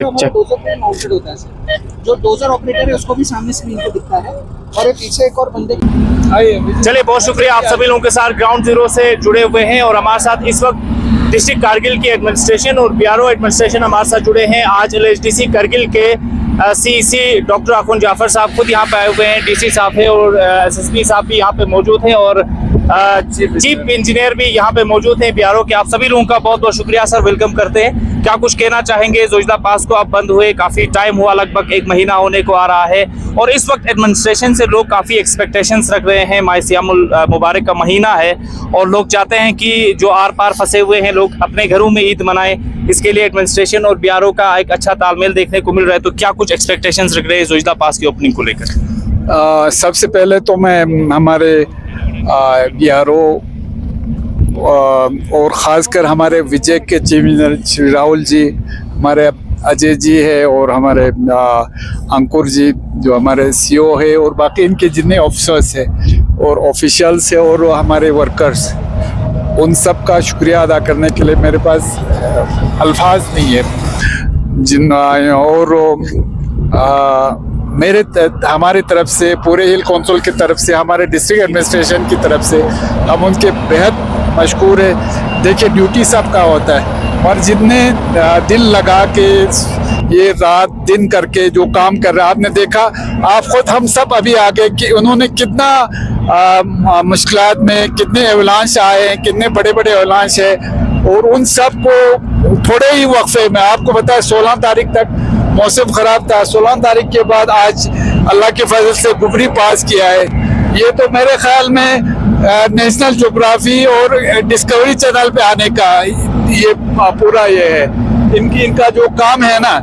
हमारे डोजर पे माउंटेड होता है सर। जो डोजर ऑपरेटर है उसको भी सामने स्क्रीन पे दिखता है और पीछे एक और बंदे। चलिए, बहुत शुक्रिया आप सभी लोगों के साथ ग्राउंड जीरो से जुड़े हुए हैं और हमारे साथ इस वक्त डिस्ट्रिक्ट कारगिल की एडमिनिस्ट्रेशन और बीआरओ एडमिनिस्ट्रेशन हमारे साथ जुड़े हैं। आज एलएचडीसी करगिल के सीईसी डॉक्टर अखुन जाफर साहब खुद यहाँ पे आए हुए हैं, डीसी साहब है और एसएसपी साहब भी यहाँ पे मौजूद हैं और चीफ इंजीनियर भी यहाँ पे मौजूद हैं बीआरओ के। आप सभी लोगों का बहुत बहुत शुक्रिया सर, वेलकम करते हैं। क्या कुछ कहना चाहेंगे? जोजिला पास को अब बंद हुए काफ़ी टाइम हुआ, लगभग 1 महीना होने को आ रहा है और इस वक्त एडमिनिस्ट्रेशन से लोग काफ़ी एक्सपेक्टेशंस रख रहे हैं। माह सियामुल मुबारक का महीना है और लोग चाहते हैं कि जो आर पार फंसे हुए हैं लोग अपने घरों में ईद मनाएं। इसके लिए एडमिनिस्ट्रेशन और बीआरओ का एक अच्छा तालमेल देखने को मिल रहा है। तो क्या कुछ एक्सपेक्टेशंस रख रहे हैं जोजिला पास की ओपनिंग को लेकर? सबसे पहले तो मैं हमारे बीआरओ और ख़ासकर हमारे विजय के चीफ इंजीनियर श्री राहुल जी, हमारे अजय जी है और हमारे अंकुर जी जो हमारे सीईओ है और बाकी इनके जितने ऑफिसर्स हैं और ऑफिशियल्स है और हमारे वर्कर्स, उन सब का शुक्रिया अदा करने के लिए मेरे पास अल्फाज नहीं है। हमारी तरफ से, पूरे हिल कौंसिल की तरफ से, हमारे डिस्ट्रिक्ट एडमिनिस्ट्रेशन की तरफ से हम उनके बेहद मशकूर है। देखिए, ड्यूटी सबका होता है और जितने दिल लगा के ये रात दिन करके जो काम कर रहे हैं, आपने देखा, आप खुद हम सब अभी आगे कि उन्होंने कितना मुश्किलात में, कितने एवलांच आए हैं, कितने बड़े बड़े एवलांच है और उन सब को थोड़े ही वक्फे में, आपको पता है 16 तारीख तक मौसम ख़राब था, 16 तारीख के बाद आज अल्लाह के फजल से बुबरी पास किया है। ये तो मेरे ख्याल में नेशनल ज्योग्राफी और डिस्कवरी चैनल पे आने का ये पूरा ये है। इनका जो काम है ना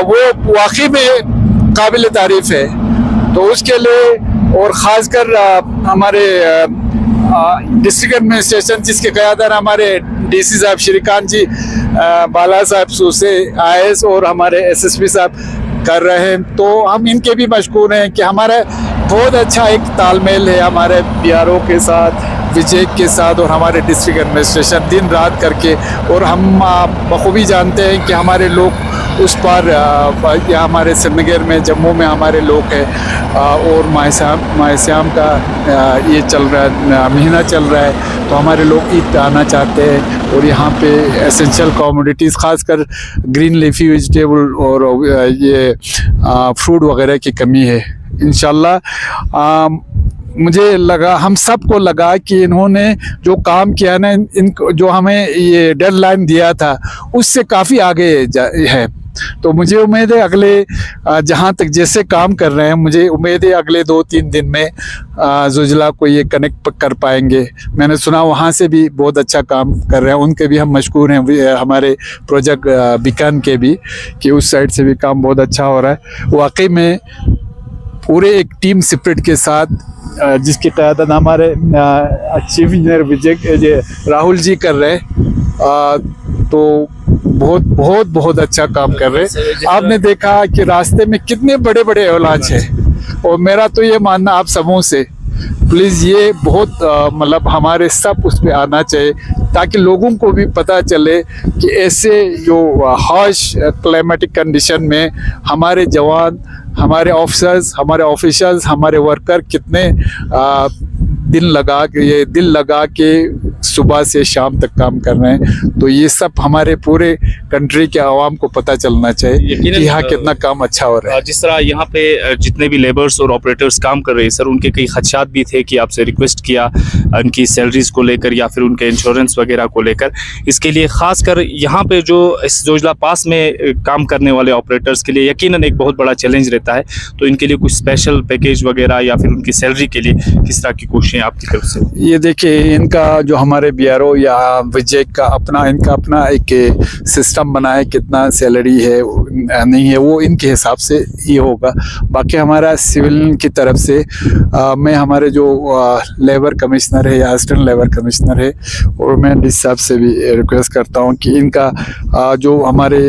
वो वाकई में काबिल तारीफ है। तो उसके लिए और ख़ासकर हमारे डिस्ट्रिक्ट एडमिनिस्ट्रेशन जिसके क़यादत हमारे डीसी साहब श्रीकांत जी, बाला साहब सूसे IAS और हमारे एसएसपी साहब कर रहे हैं, तो हम इनके भी मशकूर हैं कि हमारा बहुत अच्छा एक तालमेल है हमारे बीआरओ के साथ, विजय के साथ और हमारे डिस्ट्रिक्ट एडमिनिस्ट्रेशन दिन रात करके। और हम बखूबी जानते हैं कि हमारे लोग उस पार या हमारे श्रीनगर में, जम्मू में हमारे लोग हैं और माह सियाम का ये चल रहा है, महीना चल रहा है, तो हमारे लोग ईद पे आना चाहते हैं और यहाँ पे एसेंशियल कमोडिटीज़ ख़ासकर ग्रीन लीफी वेजिटेबल और ये फ्रूट वगैरह की कमी है। इंशाल्लाह मुझे लगा, हम सबको लगा कि इन्होंने जो काम किया ना, जो हमें ये डेडलाइन दिया था उससे काफ़ी आगे है। तो मुझे उम्मीद है अगले जहाँ तक जैसे काम कर रहे हैं, मुझे उम्मीद है अगले 2-3 दिन में जोजिला को ये कनेक्ट कर पाएंगे। मैंने सुना वहाँ से भी बहुत अच्छा काम कर रहे हैं, उनके भी हम मशकूर हैं, हमारे प्रोजेक्ट बीकान के भी, कि उस साइड से भी काम बहुत अच्छा हो रहा है। वाकई में पूरे एक टीम स्पिरिट के साथ जिसकी क़यादत हमारे चीफ इंजीनियर विजय राहुल जी कर रहे हैं, तो बहुत बहुत बहुत अच्छा काम कर रहे हैं। आपने देखा कि रास्ते में कितने बड़े बड़े एवलांच हैं और मेरा तो ये मानना आप सबों से, प्लीज़ ये बहुत मतलब हमारे सब उस पर आना चाहिए ताकि लोगों को भी पता चले कि ऐसे जो हार्श क्लाइमेटिक कंडीशन में हमारे जवान, हमारे ऑफिसर्स, हमारे ऑफिशियल्स, हमारे वर्कर कितने दिल लगा के सुबह से शाम तक काम कर रहे हैं। तो ये सब हमारे पूरे कंट्री के आवाम को पता चलना चाहिए कि यहाँ कितना काम अच्छा हो रहा है। जिस तरह यहाँ पे जितने भी लेबर्स और ऑपरेटर्स काम कर रहे हैं सर, उनके कई खदशात भी थे कि आपसे रिक्वेस्ट किया उनकी सैलरीज को लेकर या फिर उनके इंश्योरेंस वगैरह को लेकर। इसके लिए खासकर यहाँ पे जो इस जोजिला पास में काम करने वाले ऑपरेटर्स के लिए यकीनन एक बहुत बड़ा चैलेंज रहता है, तो इनके लिए कुछ स्पेशल पैकेज वगैरह या फिर उनकी सैलरी के लिए किस तरह की कोशिशें आपकी तरफ से? ये देखिए, इनका जो हमारे बीआरओ या विजय का इनका अपना एक सिस्टम बना है, कितना सैलरी है नहीं है वो इनके हिसाब से ही होगा। बाकी हमारा सिविल की तरफ से मैं हमारे जो लेबर कमिश्नर है या असिस्टेंट लेबर कमिश्नर है और मैं डीसी साहब से भी रिक्वेस्ट करता हूँ कि इनका जो हमारे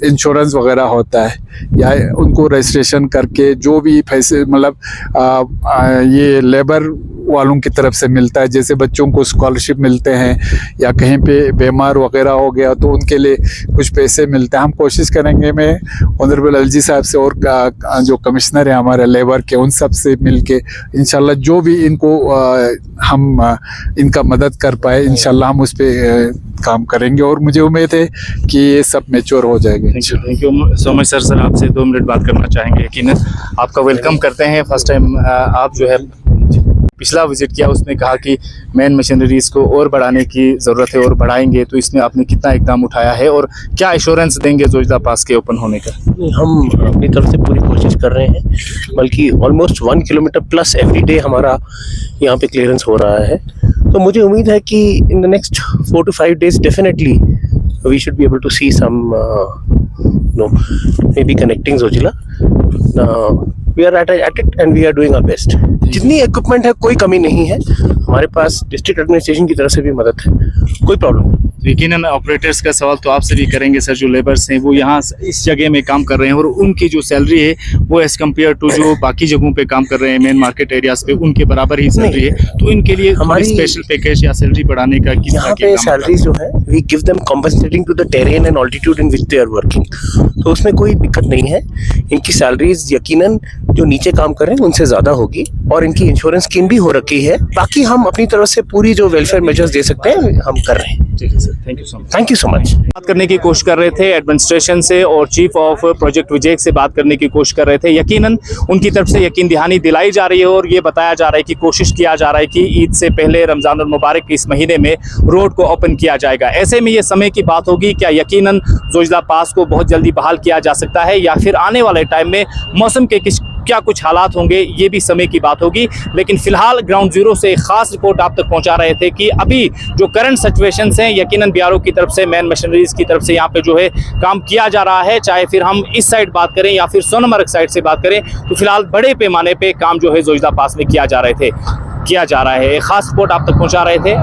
इंश्योरेंस वगैरह होता है या उनको रजिस्ट्रेशन करके जो भी पैसे मतलब ये लेबर वालों की तरफ से मिलता है, जैसे बच्चों को स्कॉलरशिप मिलते हैं या कहीं पे बीमार वगैरह हो गया तो उनके लिए कुछ पैसे मिलते हैं। हम कोशिश करेंगे, मैं ऑनरेबल एलजी साहब से और जो कमिश्नर है हमारे लेबर के, उन सब से मिलके इंशाल्लाह जो भी इनको हम इनका मदद कर पाए इंशाल्लाह हम उस पर काम करेंगे और मुझे उम्मीद है कि ये सब मैच्योर हो जाएगा। Thank you so much sir. Sir आपसे 2 मिनट बात करना चाहेंगे। यकीन आपका वेलकम करते हैं। फर्स्ट टाइम आप जो है पिछला विजिट किया, उसमें कहा कि मैन मशीनरीज को और बढ़ाने की ज़रूरत है और बढ़ाएंगे, तो इसमें आपने कितना इकदाम उठाया है और क्या एश्योरेंस देंगे जोजिला पास के ओपन होने का? हम अपनी तरफ से पूरी कोशिश कर रहे हैं, बल्कि almost 1 kilometre plus every day हमारा यहाँ पे क्लियरेंस हो रहा है। तो मुझे उम्मीद है कि in the next 4 to 5 days definitely we should be able to see some maybe connecting Zojila. We are at it and we are doing our best. जितनी इक्विपमेंट है कोई कमी नहीं है हमारे पास, डिस्ट्रिक्ट एडमिनिस्ट्रेशन की तरफ से भी मदद है, कोई प्रॉब्लम नहीं। यकीनन ऑपरेटर्स का सवाल तो आपसे भी करेंगे सर। जो लेबर्स हैं वो यहाँ इस जगह में काम कर रहे हैं और उनकी जो सैलरी है वो एज कम्पेयर टू जो बाकी जगहों पे काम कर रहे हैं मेन मार्केट एरियाज पे, उनके बराबर ही सैलरी है, तो इनके लिए हमारी स्पेशल पैकेज या सैलरी बढ़ाने का किस तरह पे सैलरी जो है we give them compensating to the terrain and altitude in which they are working, तो उसमें कोई दिक्कत नहीं है। इनकी सैलरीज यकीनन जो नीचे काम कर रहे हैं उनसे ज्यादा होगी और इनकी इंश्योरेंस स्कीम भी हो रखी है। बाकी हम अपनी तरफ से पूरी जो वेलफेयर मेजर्स दे सकते हैं हम कर रहे हैं। ठीक है sir, thank you so much. Thank you so much. बात करने की कोशिश कर रहे थे एडमिनिस्ट्रेशन से और चीफ ऑफ प्रोजेक्ट विजय से बात करने की कोशिश कर रहे थे। यकीनन उनकी तरफ से यकीन दहानी दिलाई जा रही है और ये बताया जा रहा है कि कोशिश किया जा रहा है कि ईद से पहले रमजान और मुबारक के इस महीने में रोड को ओपन किया जाएगा। ऐसे में ये समय की बात होगी, क्या यकीनन जोजिला पास को बहुत जल्दी बहाल किया जा सकता है या फिर आने वाले टाइम में मौसम के क्या कुछ हालात होंगे, ये भी समय की बात होगी। लेकिन फिलहाल ग्राउंड जीरो से एक खास रिपोर्ट आप तक पहुंचा रहे थे कि अभी जो करंट सिचुएशंस हैं यकीनन बीआरओ की तरफ से मैन मशीनरीज की तरफ से यहाँ पे जो है काम किया जा रहा है। चाहे फिर हम इस साइड बात करें या फिर सोनमर्ग साइड से बात करें, तो फिलहाल बड़े पैमाने पे काम जो है जोजिला पास में किया जा रहा है। एक खास रिपोर्ट आप तक पहुँचा रहे थे।